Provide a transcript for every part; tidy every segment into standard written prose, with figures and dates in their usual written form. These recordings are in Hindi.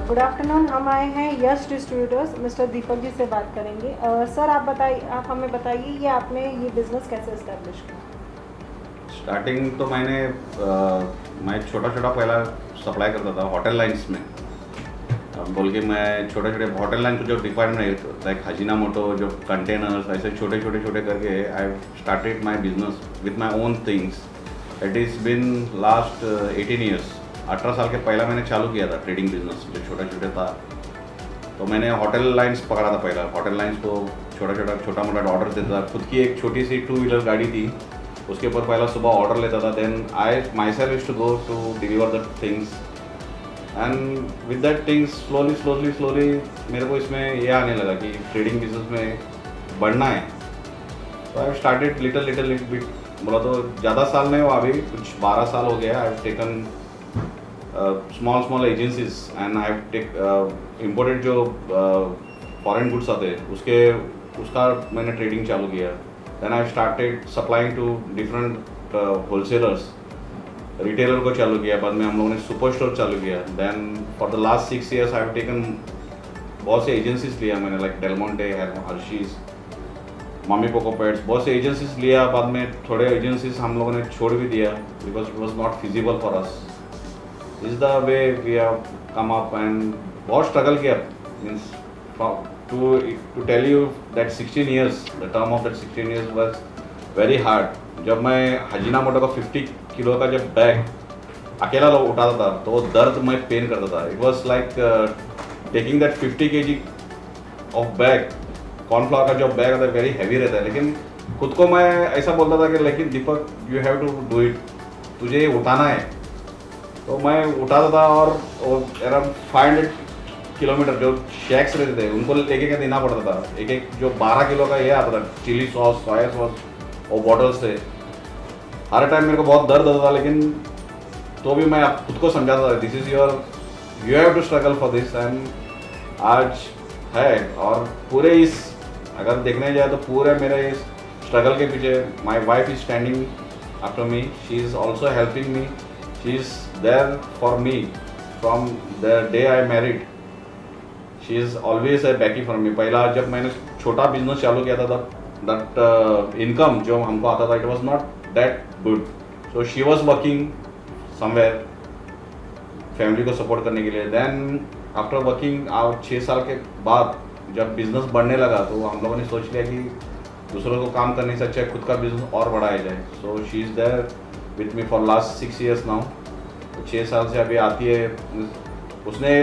Good afternoon. हम आए हैं यश डिस्ट्रीब्यूटर्स, मिस्टर दीपक जी से बात करेंगे। सर आप हमें बताइए ये आपने ये बिज़नेस कैसे इस्टेब्लिश किया? स्टार्टिंग तो मैं छोटा छोटा पहला सप्लाई करता था होटल लाइंस में। बोल के मैं छोटे छोटे होटल लाइन जो डिपार्टमेंट लाइक हजीना मोटो जो कंटेनर्स ऐसे छोटे छोटे छोटे करके I started my business with my own things. It is been last 18 years. 18 साल के पहला मैंने चालू किया था ट्रेडिंग बिजनेस जो छोटा छोटा था। तो मैंने होटल लाइंस पकड़ा था पहला। होटल लाइंस को छोटा मोटा ऑर्डर देता था। खुद की एक छोटी सी 2 व्हीलर गाड़ी थी, उसके ऊपर पहला सुबह ऑर्डर लेता था। Then I myself used to go to deliver the things and with that things slowly मेरे को इसमें ये आने लगा कि ट्रेडिंग बिजनेस में बढ़ना है। तो आई स्टार्टेड लिटिल बिट। बोला तो ज़्यादा साल नहीं हुआ, अभी कुछ 12 साल हो गया। I have taken small agencies and I have take imported जो फॉरेन गुड्स आते हैं उसका मैंने ट्रेडिंग चालू किया। Then I started supplying to different wholesalers. Retailer को चालू किया, बाद में हम लोगों ने सुपर स्टोर चालू किया। Then for the last 6 years I have taken बहुत से एजेंसीज लिया मैंने, like Del Monte, Hershey's, Mamy Poko pets, बहुत से एजेंसीज लिया। बाद में थोड़े एजेंसीज हम लोगों ने छोड़ भी दिया because it was not feasible for us. Is the way we have come up and बहुत स्ट्रगल किया। Means to tell you that 16 years, the term of that 16 years was very hard. जब मैं हजीना मोटो का 50 किलो का जब बैग अकेला लोग उठाता था तो दर्द मैं पेन करता था। It was like taking that 50 kg of bag. Cornflour का जो बैग आता है वेरी हैवी रहता है, लेकिन खुद को मैं ऐसा बोलता था कि लेकिन Deepak you have to do it, तुझे ये उठाना है। तो मैं उठाता था और अराउंड 500 किलोमीटर जो शैक्स रहते थे उनको लेके के देना पड़ता था। एक जो 12 किलो का ये आता था, चिली सॉस, सोया सॉस और बॉटल्स थे। हर टाइम मेरे को बहुत दर्द होता था, लेकिन तो भी मैं खुद को समझाता था this is you have to struggle for this. And आज है, और पूरे इस अगर देखने जाए तो पूरे मेरे इस स्ट्रगल के पीछे my wife is standing after me. She is also helping me, she is there for me from the day I married. She is always a बैकी फॉर मी। पहला जब मैंने छोटा बिजनेस चालू किया था दैट इनकम जो हमको आता था it was not that good. So she was working somewhere family को सपोर्ट करने के लिए। देन आफ्टर वर्किंग आउट 6 साल के बाद जब बिज़नेस बढ़ने लगा तो हम लोगों ने सोच लिया कि दूसरों को काम करने से अच्छा खुद का बिज़नेस और बढ़ाया जाए। So she is there with me for last 6 years now. तो 6 साल से अभी आती है। उसने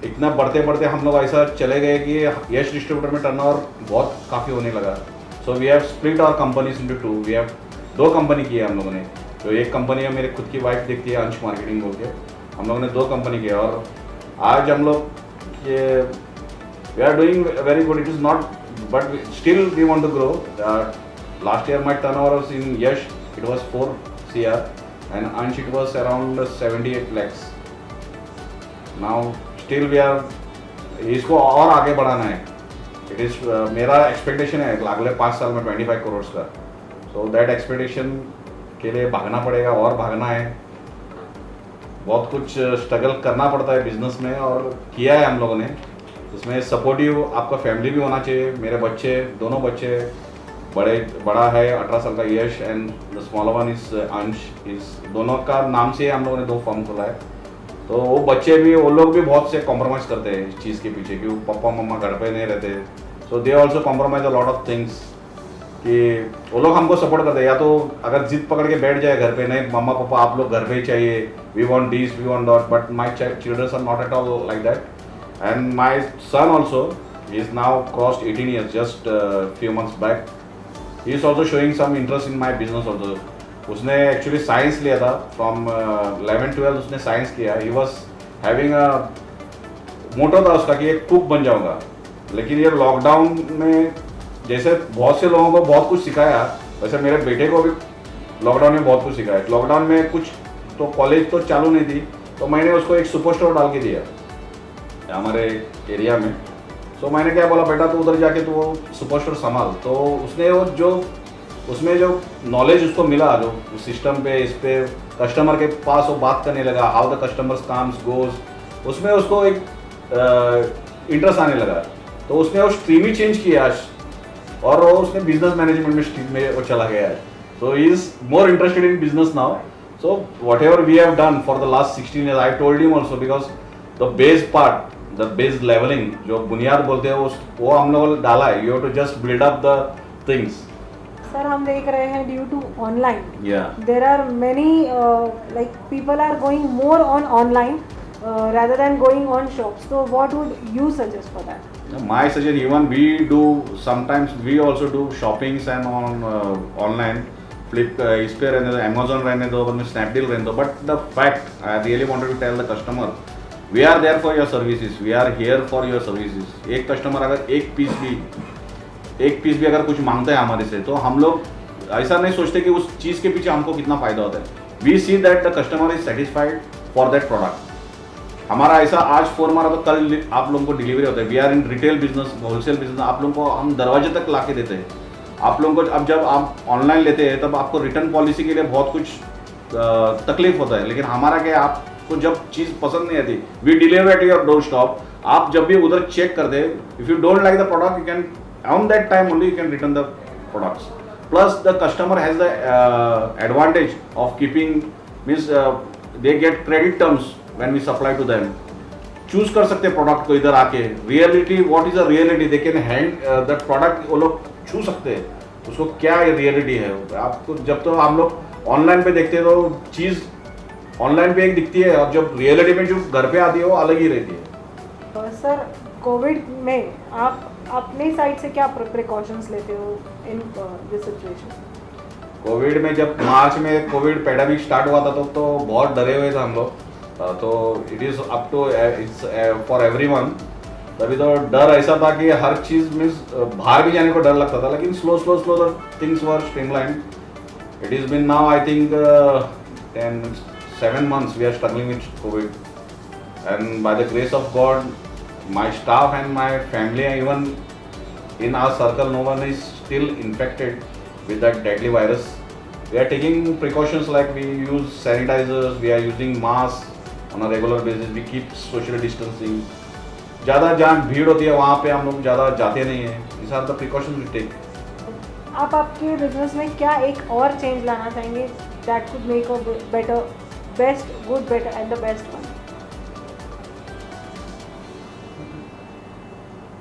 इतना बढ़ते बढ़ते हम लोग ऐसा चले गए कि यश डिस्ट्रीब्यूटर में टर्नओवर बहुत काफ़ी होने लगा। So we have split our companies into 2। वी हैव 2 कंपनी की है हम लोगों ने। तो एक कंपनी है मेरे खुद की वाइफ देखती है, अंश मार्केटिंग बोल के। हम लोगों ने 2 कंपनी की है और आज हम लोग ये we are doing very good. It is not but still we want to grow. Last year my turnover in Yash it was 4 CR and Ansh it was around 78 lakhs। Now still we are, इसको और आगे बढ़ाना है। इट इज़ मेरा एक्सपेक्टेशन है अगले 5 साल में 25 करोड़ का। सो दैट एक्सपेक्टेशन के लिए भागना पड़ेगा और भागना है। बहुत कुछ स्ट्रगल करना पड़ता है बिजनेस में और किया है हम लोगों ने। इसमें सपोर्टिव आपका फैमिली भी होना चाहिए। मेरे बच्चे, दोनों बच्चे, बड़ा है 18 साल का Yash and the smaller one is Ansh. इस दोनों का नाम से हम लोगों ने 2 फर्म खोला है। तो वो बच्चे भी, वो लोग भी बहुत से कॉम्प्रोमाइज़ करते हैं इस चीज़ के पीछे कि पापा मम्मा घर पे नहीं रहते। So they also compromise a lot of things कि वो लोग हमको सपोर्ट करते हैं। या तो अगर जिद पकड़ के बैठ जाए घर पे, नहीं मम्मा पापा आप लोग घर पे ही चाहिए, we want this we want that, but my children are not at all like that. And my son also is now crossed 18 years just few months back. He is also showing some interest in my business also. उसने एक्चुअली साइंस लिया था फ्रॉम 11-12 उसने साइंस किया। ही वॉज हैविंग अ मोटो था उसका कि एक कुक बन जाऊंगा। लेकिन ये लॉकडाउन में जैसे बहुत से लोगों को बहुत कुछ सिखाया, वैसे मेरे बेटे को भी लॉकडाउन में बहुत कुछ सिखाया। लॉकडाउन में कुछ तो कॉलेज तो चालू नहीं थी, तो मैंने उसको एक सुपर स्टोर डाल के दिया हमारे एरिया में। सो मैंने क्या बोला, बेटा तो उधर जाके तो सुपर स्टोर संभाल। तो उसने वो जो उसमें जो नॉलेज उसको मिला, जो सिस्टम पे इस पे कस्टमर के पास वो बात करने लगा, how the customers comes goes, उसमें उसको एक इंटरेस्ट आने लगा, तो उसने वो स्ट्रीम ही चेंज किया आज, और वो उसने बिजनेस मैनेजमेंट में स्ट्रीम में वो चला गया है. So he is more interested in business now. So whatever we have done for the last 16 years, I told him also, because the base part, the base leveling, जो बुनियाद बोलते हैं वो हम लोग डाला है. You have to just build up the things. Sir हम देख रहे हैं due to online Yeah. There are many like people are going more on online rather than going on shops. So what would you suggest for that? My suggestion, even we do sometimes, we also do shoppings and on online. Flip इस पे रहने दो, Amazon रहने दो, बाद में Snapdeal रहने दो. But the fact, I really wanted to tell the customer, we are there for your services. We are here for your services. एक कस्टमर अगर एक पीस भी अगर कुछ मांगता है हमारे से, तो हम लोग ऐसा नहीं सोचते कि उस चीज़ के पीछे हमको कितना फायदा होता है. We see that the customer is satisfied for that product. हमारा ऐसा आज फोन मारा तो कल आप लोगों को डिलीवरी होता है. We are in retail business, wholesale business. आप लोगों को हम दरवाजे तक ला के देते हैं. आप लोगों को अब जब आप ऑनलाइन लेते हैं तब आपको रिटर्न पॉलिसी के लिए बहुत कुछ तकलीफ होता है, लेकिन हमारा क्या, आपको जब चीज़ पसंद नहीं आती, we deliver at your door stop. आप जब भी उधर चेक करते हैं, if you don't like the product, you can on that time only you can return the products. Plus the customer has the advantage of keeping, means they get credit terms when we supply to them. Choose कर सकते हैं प्रोडक्ट को इधर आके. Reality, what is a reality, they can hand that product. वो लोग छू सकते हैं उसको, क्या रियलिटी है. आपको जब तो हम लोग ऑनलाइन पे देखते हैं तो चीज़ ऑनलाइन पे एक दिखती है, और जब रियलिटी में जो घर पे आती है वो अलग ही रहती है. सर कोविड में आप अपने साइड से क्या प्रिकॉशंस लेते हो इन दिस सिचुएशन? कोविड में जब मार्च में कोविड पैंडेमिक स्टार्ट हुआ था तो बहुत डरे हुए थे हम लोग. तो it is up to its for everyone. तभी तो डर ऐसा था कि हर चीज़ मीन्स बाहर भी जाने को डर लगता था, लेकिन slow the things were streamline. It is been now I think 7 months we are struggling with COVID, and by the grace of God, my staff and my family, even in our circle, no one is still infected with that deadly virus. We are taking precautions like we use sanitizers, we are using masks on a regular basis, we keep social distancing. ज़्यादा जहाँ भीड़ होती है वहाँ पे हम लोग ज़्यादा जाते नहीं हैं. These are the precautions we take. आप आपके बिजनेस में क्या एक और चेंज लाना चाहेंगे that could make a better, best, good, better and the best one?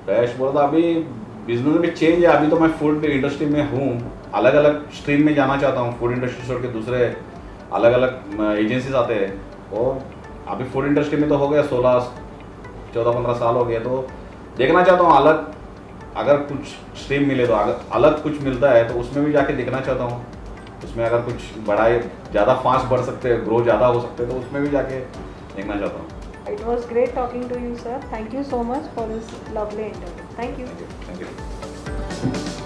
Best बोला था, अभी बिजनेस में चेंज है. अभी तो मैं फूड इंडस्ट्री में हूँ, अलग अलग स्ट्रीम में जाना चाहता हूँ. फूड इंडस्ट्री छोड़ के दूसरे अलग अलग एजेंसीज आते हैं. और अभी फूड इंडस्ट्री में तो हो गया 14-15 साल हो गया, तो देखना चाहता हूँ अलग, अगर कुछ स्ट्रीम मिले तो अगर अलग कुछ मिलता है तो उसमें भी जाके देखना चाहता हूँ. उसमें अगर कुछ बड़ा ज़्यादा फास्ट बढ़ सकते हैं, ग्रो ज़्यादा हो सकते हैं, तो उसमें भी जाके देखना चाहता हूँ. It was great talking to you, sir. Thank you so much for this lovely interview. Thank you. Thank you.